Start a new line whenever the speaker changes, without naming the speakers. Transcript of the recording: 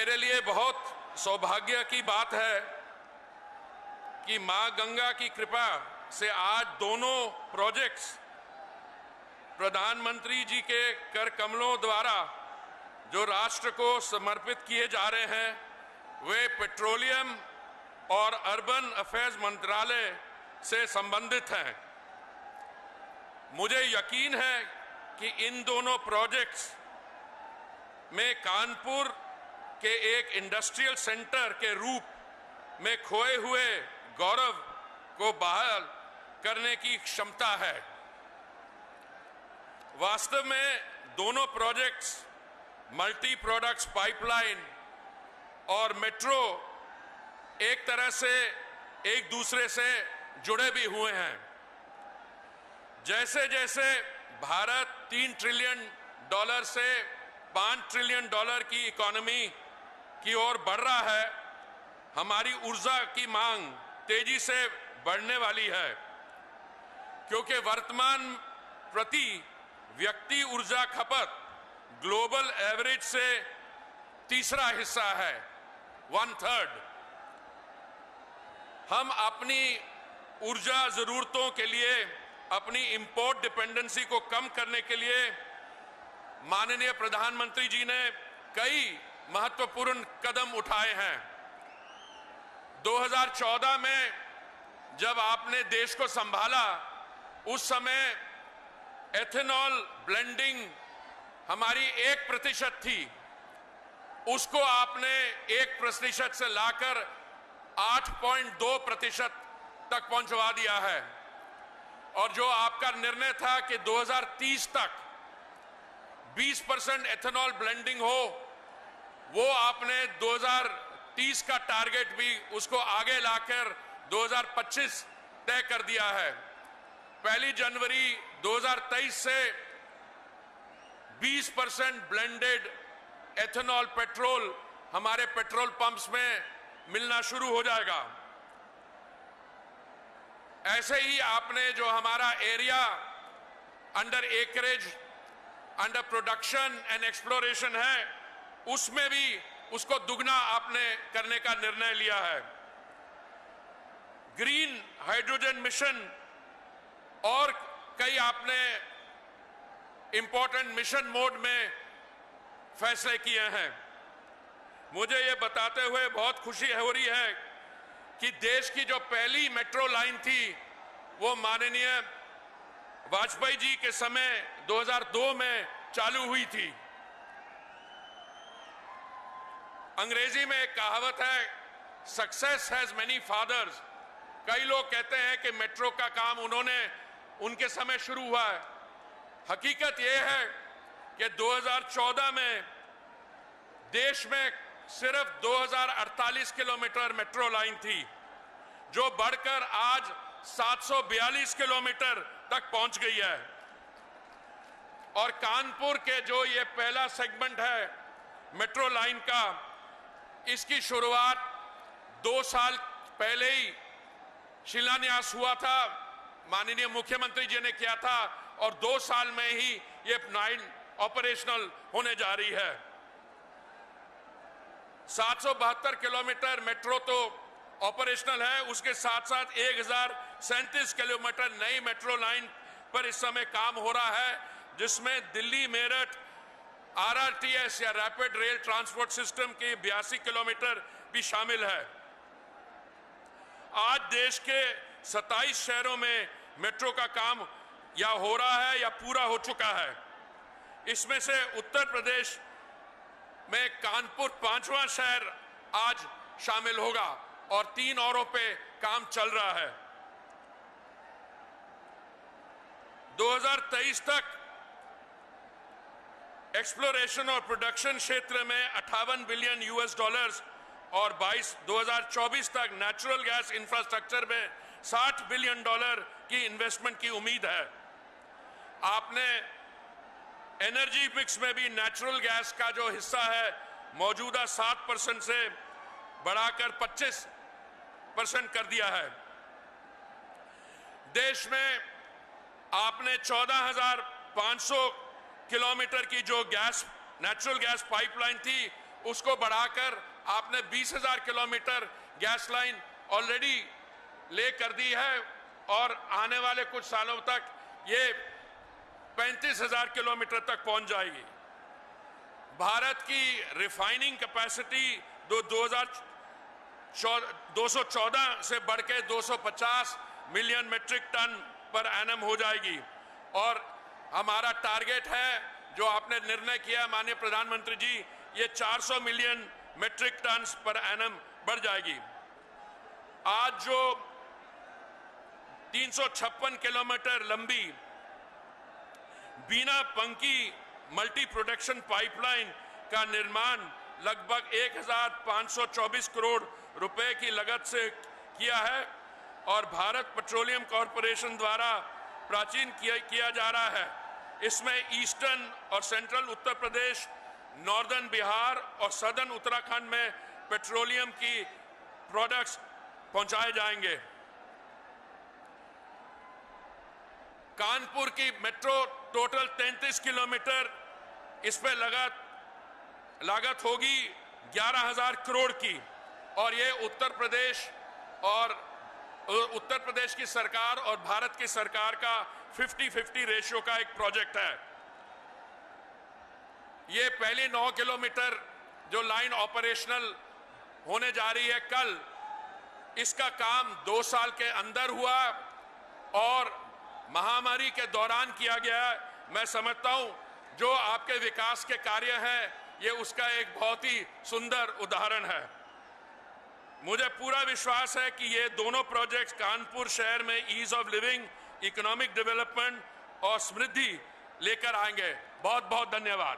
मेरे लिए बहुत सौभाग्य की बात है कि मां गंगा की कृपा से आज दोनों प्रोजेक्ट्स प्रधानमंत्री जी के कर कमलों द्वारा जो राष्ट्र को समर्पित किए जा रहे हैं वे पेट्रोलियम और अर्बन अफेयर्स मंत्रालय से संबंधित हैं। मुझे यकीन है कि इन दोनों प्रोजेक्ट्स में कानपुर के एक इंडस्ट्रियल सेंटर के रूप में खोए हुए गौरव को बहाल करने की क्षमता है। वास्तव में दोनों प्रोजेक्ट्स मल्टी प्रोडक्ट्स पाइपलाइन और मेट्रो एक तरह से एक दूसरे से जुड़े भी हुए हैं। जैसे जैसे भारत $3 ट्रिलियन से $5 ट्रिलियन की इकोनॉमी की ओर बढ़ रहा है, हमारी ऊर्जा की मांग तेजी से बढ़ने वाली है, क्योंकि वर्तमान प्रति व्यक्ति ऊर्जा खपत ग्लोबल एवरेज से तीसरा हिस्सा है, 1/3। हम अपनी ऊर्जा जरूरतों के लिए अपनी इंपोर्ट डिपेंडेंसी को कम करने के लिए माननीय प्रधानमंत्री जी ने कई महत्वपूर्ण कदम उठाए हैं। 2014 में जब आपने देश को संभाला उस समय एथेनॉल ब्लेंडिंग हमारी 1% थी, उसको आपने 1% से लाकर 8.2% तक पहुंचवा दिया है। और जो आपका निर्णय था कि 2030 तक 20% एथेनॉल ब्लेंडिंग हो, वो आपने 2030 का टारगेट भी उसको आगे लाकर 2025 तय कर दिया है। 1 जनवरी 2023 से 20% ब्लेंडेड एथेनॉल पेट्रोल हमारे पेट्रोल पंप्स में मिलना शुरू हो जाएगा। ऐसे ही आपने जो हमारा area under acreage under production and exploration है, उसमें भी उसको दुगना आपने करने का निर्णय लिया है। ग्रीन हाइड्रोजन मिशन और कई आपने इंपॉर्टेंट मिशन मोड में फैसले किए हैं। मुझे ये बताते हुए बहुत खुशी हो रही है कि देश की जो पहली मेट्रो लाइन थी वो माननीय वाजपेयी जी के समय 2002 में चालू हुई थी। अंग्रेजी में एक कहावत है, सक्सेस हैज मेनी फादर्स। कई लोग कहते हैं कि मेट्रो का काम उनके समय शुरू हुआ है। हकीकत यह है कि 2014 में देश में सिर्फ 2048 किलोमीटर मेट्रो लाइन थी, जो बढ़कर आज 742 किलोमीटर तक पहुंच गई है। और कानपुर के जो ये पहला सेगमेंट है मेट्रो लाइन का, इसकी शुरुआत 2 साल पहले ही शिलान्यास हुआ था, माननीय मुख्यमंत्री जी ने किया था, और 2 साल में ही ये लाइन ऑपरेशनल होने जा रही है। 772 किलोमीटर मेट्रो तो ऑपरेशनल है, उसके साथ साथ 1037 किलोमीटर नई मेट्रो लाइन पर इस समय काम हो रहा है, जिसमें दिल्ली मेरठ RRTS या रैपिड रेल ट्रांसपोर्ट सिस्टम के 82 किलोमीटर भी शामिल है। आज देश के 27 शहरों में मेट्रो का काम या हो रहा है या पूरा हो चुका है। इसमें से उत्तर प्रदेश में कानपुर 5वां शहर आज शामिल होगा और 3 औरों पे काम चल रहा है। 2023 तक एक्सप्लोरेशन और प्रोडक्शन क्षेत्र में $58 बिलियन और 2024 तक नेचुरल गैस इंफ्रास्ट्रक्चर में $60 बिलियन की इन्वेस्टमेंट की उम्मीद है। आपने एनर्जी मिक्स में भी नेचुरल गैस का जो हिस्सा है मौजूदा 7% से बढ़ाकर 25% कर दिया है। देश में आपने 14,500 किलोमीटर की जो नेचुरल गैस पाइपलाइन थी उसको बढ़ाकर आपने 20,000 किलोमीटर गैस लाइन ऑलरेडी ले कर दी है और आने वाले कुछ सालों तक ये 35,000 किलोमीटर तक पहुंच जाएगी। भारत की रिफाइनिंग कैपेसिटी 214 से बढ़ के 250 million metric tonne per annum हो जाएगी और हमारा टारगेट है जो आपने निर्णय किया माननीय प्रधानमंत्री जी, ये 400 million metric tonne per annum बढ़ जाएगी। आज जो 356 किलोमीटर लंबी Bina Panki multi production pipeline का निर्माण लगभग 1,524 करोड़ रुपए की लागत से किया है और भारत पेट्रोलियम कॉरपोरेशन द्वारा प्राचीन किया जा रहा है। इसमें ईस्टर्न और सेंट्रल उत्तर प्रदेश, नॉर्दर्न बिहार और सदर्न उत्तराखंड में पेट्रोलियम की प्रोडक्ट्स पहुंचाए जाएंगे। कानपुर की मेट्रो टोटल 33 किलोमीटर, इस पे लागत होगी 11,000 करोड़ की और ये उत्तर प्रदेश की सरकार और भारत की सरकार का 50-50 रेशियो का एक प्रोजेक्ट है। ये पहली 9 किलोमीटर जो लाइन ऑपरेशनल होने जा रही है कल, इसका काम 2 साल के अंदर हुआ और महामारी के दौरान किया गया। मैं समझता हूं जो आपके विकास के कार्य हैं ये उसका एक बहुत ही सुंदर उदाहरण है। मुझे पूरा विश्वास है कि ये दोनों प्रोजेक्ट्स कानपुर शहर में ease of living, economic development और समृद्धि लेकर आएंगे। बहुत बहुत धन्यवाद।